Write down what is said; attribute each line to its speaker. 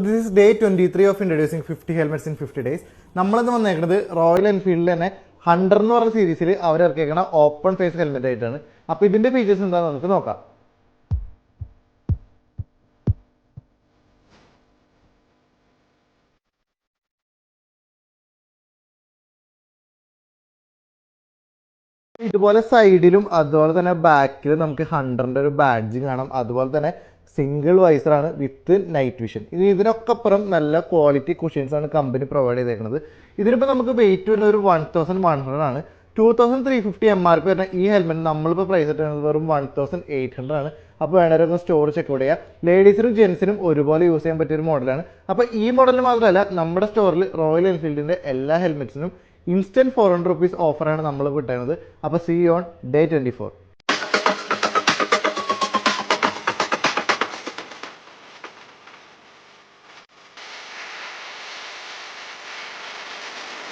Speaker 1: This is day 23 of introducing 50 helmets in 50 days. നമ്മളിന്ന് വന്നേക്കുന്നത് royal എൻഫീൽഡിൽ തന്നെ 100 എന്ന് പറഞ്ഞ സീരീസിൽ അവർ ഇറക്കിയേക്കണ ഓപ്പൺ ഫേസ് ഹെൽമെറ്റ് ആയിട്ടാണ്. അപ്പോൾ ഇതിൻ്റെ ഫീച്ചേഴ്സ് എന്താണെന്ന് നമുക്ക് നോക്കാം. ഇതുപോലെ സൈഡിലും അതുപോലെ തന്നെ ബാക്കിലും നമുക്ക് 100ന്റെ ഒരു ബാഡ്ജ് കാണാം. അതുപോലെ തന്നെ സിംഗിൾ വൈസറാണ് വിത്ത് നൈറ്റ് വിഷൻ. ഇതിനൊക്കെ അപ്പുറം നല്ല ക്വാളിറ്റി കുഷ്യൻസ് ആണ് കമ്പനി പ്രൊവൈഡ് ചെയ്തേക്കുന്നത്. ഇതിനിപ്പോൾ നമുക്ക് വെയിറ്റ് വരുന്നത് ഒരു 1100 ആണ്. 2350 MRP വരുന്ന ഈ ഹെൽമെറ്റ് നമ്മളിപ്പോൾ പ്രൈസ് ഇട്ടുന്നത് വെറും 1800 ആണ്. അപ്പോൾ വേണ്ടവരൊക്കെ സ്റ്റോർ ചെക്കൗട്ട് ചെയ്യുക. ലേഡീസിനും ജെൻസിനും ഒരുപോലെ യൂസ് ചെയ്യാൻ പറ്റിയ ഒരു മോഡലാണ്. അപ്പോൾ ഈ മോഡൽ മാത്രമല്ല, നമ്മുടെ സ്റ്റോറിൽ റോയൽ എൻഫീൽഡിൻ്റെ എല്ലാ ഹെൽമെറ്റ്സിനും ഇൻസ്റ്റൻറ്റ് 400 rupees ഓഫറാണ് നമ്മൾ വിട്ടുന്നത്. അപ്പോൾ സീ ഓൺ ഡേ 24.